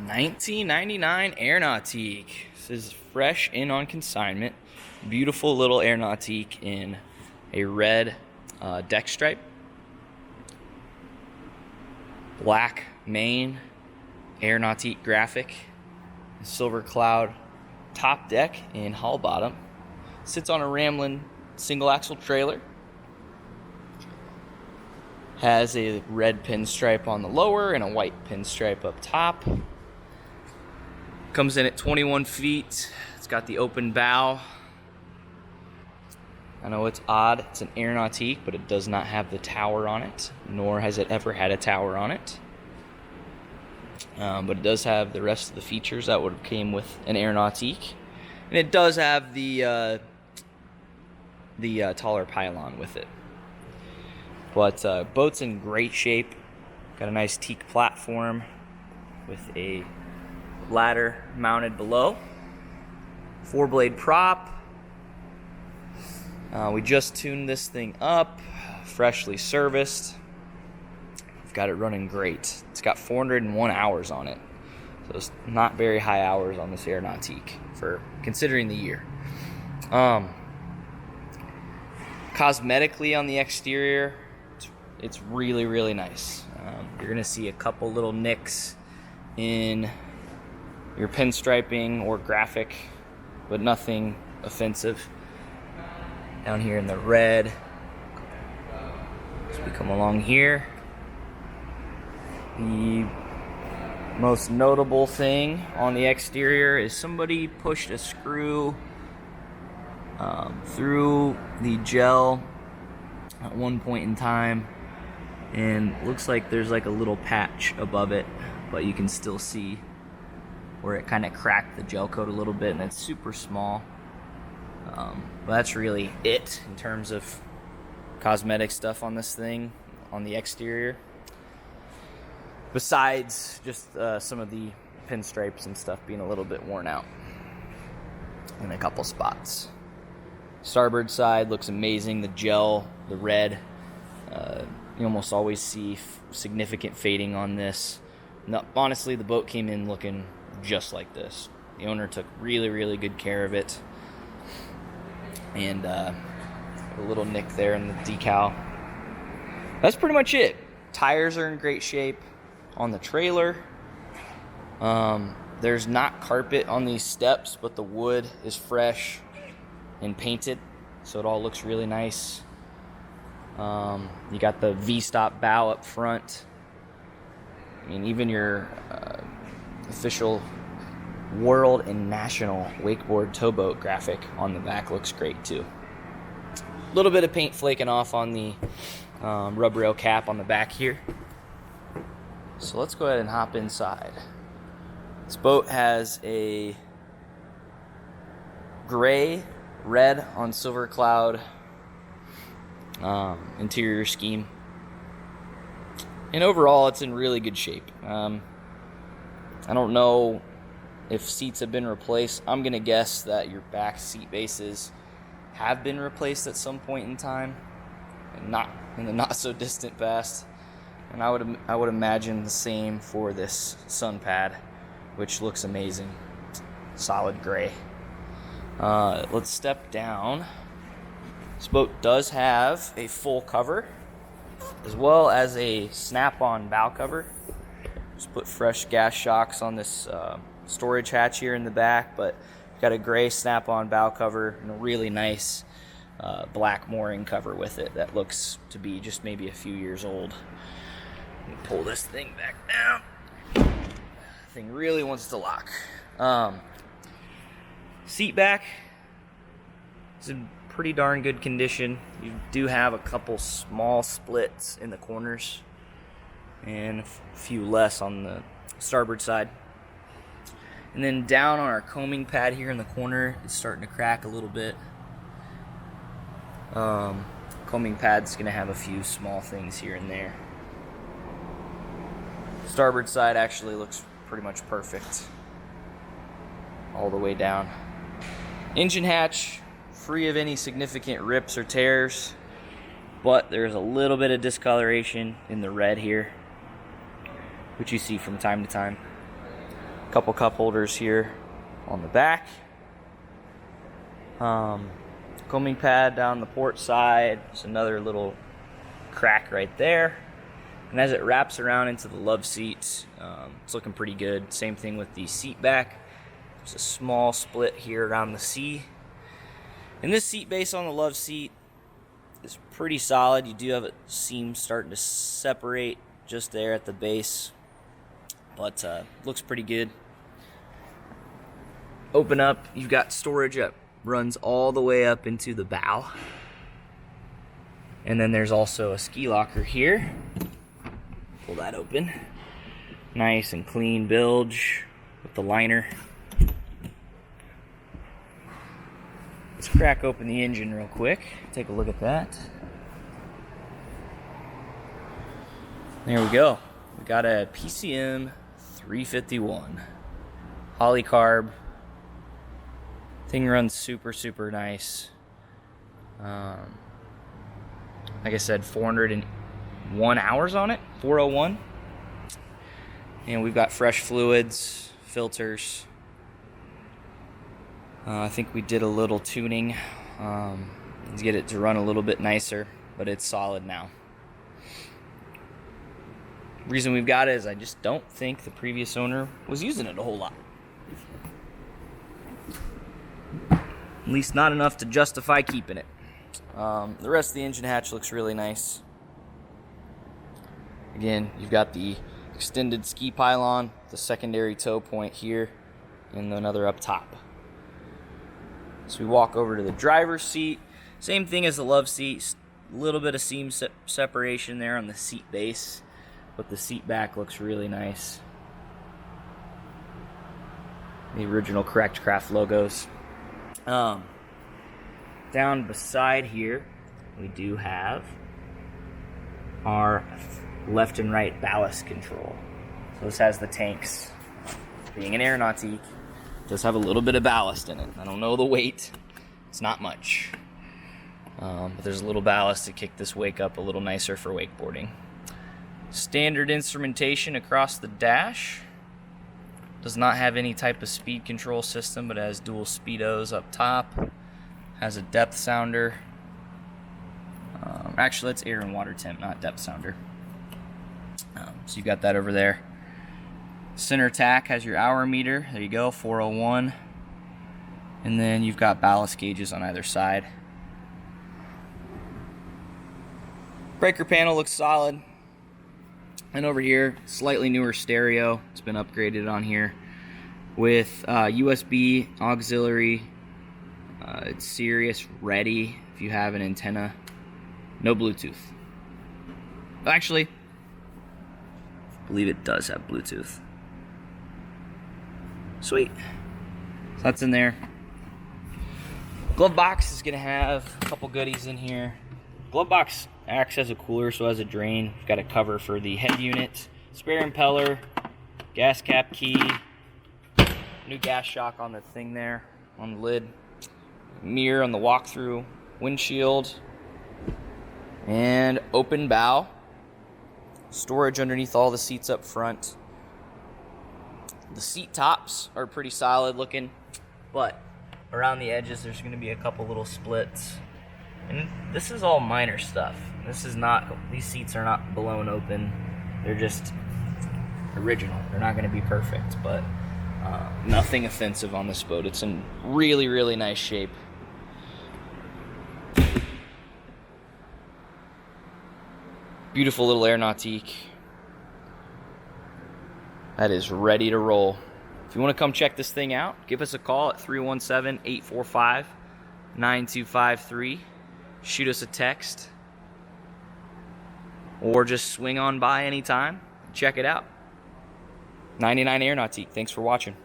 1999 Air Nautique. This is fresh in on consignment. Beautiful little Air Nautique in a red deck stripe. Black main Air Nautique graphic. Silver cloud top deck in hull bottom. Sits on a Ramblin' single axle trailer. Has a red pinstripe on the lower and a white pinstripe up top. Comes in at 21 feet. It's got the open bow. I know it's odd, it's an Air Nautique, but it does not have the tower on it, nor has it ever had a tower on it. But it does have the rest of the features that would have came with an Air Nautique. And it does have the taller pylon with it. But boat's in great shape. Got a nice teak platform with a ladder mounted below. 4-blade prop. We just tuned this thing up, freshly serviced. We've got it running great. It's got 401 hours on it. So it's not very high hours on this Air Nautique for considering the year. Cosmetically on the exterior, it's really, really nice. You're gonna see a couple little nicks in your pinstriping or graphic, but nothing offensive. Down here in the red, as we come along here, the most notable thing on the exterior is somebody pushed a screw through the gel at one point in time, and looks like there's like a little patch above it, but you can still see where it kind of cracked the gel coat a little bit, and it's super small. But that's really it in terms of cosmetic stuff on this thing on the exterior, besides just some of the pinstripes and stuff being a little bit worn out in a couple spots. Starboard side looks amazing. The gel, the red, you almost always see significant fading on this. No, honestly, the boat came in looking just like this. The owner took really, really good care of it. And a little nick there in the decal. That's pretty much it. Tires are in great shape on the trailer. There's not carpet on these steps, but the wood is fresh and painted, so it all looks really nice. You got the V-stop bow up front. I mean, even your official world and national wakeboard towboat graphic on the back looks great too. A little bit of paint flaking off on the rub rail cap on the back here. So let's go ahead and hop inside. This boat has a gray, red on silver cloud interior scheme, and overall it's in really good shape. I don't know if seats have been replaced. I'm gonna guess that your back seat bases have been replaced at some point in time, and not in the not so distant past. And I would imagine the same for this sun pad, which looks amazing, solid gray. Let's step down. This boat does have a full cover, as well as a snap-on bow cover. Just put fresh gas shocks on this storage hatch here in the back, but got a gray snap-on bow cover and a really nice black mooring cover with it that looks to be just maybe a few years old. Pull this thing back down. Thing really wants to lock. Seat back is in pretty darn good condition. You do have a couple small splits in the corners and a few less on the starboard side. And then down on our combing pad here in the corner, it's starting to crack a little bit. Combing pad's gonna have a few small things here and there. Starboard side actually looks pretty much perfect all the way down. Engine hatch, free of any significant rips or tears, but there's a little bit of discoloration in the red here, which you see from time to time. Couple cup holders here on the back. Combing pad down the port side. There's another little crack right there. And as it wraps around into the love seat, it's looking pretty good. Same thing with the seat back. There's a small split here around the C. And this seat base on the love seat is pretty solid. You do have a seam starting to separate just there at the base, but looks pretty good. Open up, you've got storage that runs all the way up into the bow. And then there's also a ski locker here. Pull that open. Nice and clean bilge with the liner. Let's crack open the engine real quick. Take a look at that. There we go. We got a PCM 351. Polycarb. Thing runs super nice. Like I said, 401 hours on it. 401. And we've got fresh fluids, filters. I think we did a little tuning to get it to run a little bit nicer, but it's solid now. Reason we've got it is I just don't think the previous owner was using it a whole lot. At least not enough to justify keeping it. The rest of the engine hatch looks really nice. Again, you've got the extended ski pylon, the secondary tow point here, and another up top. So we walk over to the driver's seat. Same thing as the love seat. A little bit of seam separation there on the seat base, but the seat back looks really nice. The original Correct Craft logos. Down beside here, we do have our left and right ballast control. So this has the tanks. Being an Air Nautique, it does have a little bit of ballast in it. I don't know the weight. It's not much. But there's a little ballast to kick this wake up a little nicer for wakeboarding. Standard instrumentation across the dash. Does not have any type of speed control system, but it has dual speedos up top. Has a depth sounder. Actually, that's air and water temp, not depth sounder. So you've got that over there. Center tack has your hour meter. There you go, 401. And then you've got ballast gauges on either side. Breaker panel looks solid. And over here, slightly newer stereo. It's been upgraded on here with USB auxiliary. It's Sirius ready if you have an antenna. No Bluetooth. Actually, I believe it does have Bluetooth. Sweet. So that's in there. Glove box is going to have a couple goodies in here. Glove box acts as a cooler, so as a drain. We've got a cover for the head unit, spare impeller, gas cap key, new gas shock on the thing there, on the lid, mirror on the walk-through windshield, and open bow. Storage underneath all the seats up front. The seat tops are pretty solid looking, but around the edges there's going to be a couple little splits. And this is all minor stuff. This is not, these seats are not blown open. They're just original. They're not going to be perfect, but nothing offensive on this boat. It's in really, really nice shape. Beautiful little Air Nautique that is ready to roll. If you want to come check this thing out, give us a call at 317-845-9253. Shoot us a text, or just swing on by anytime. Check it out. 99 Air Nautique. Thanks for watching.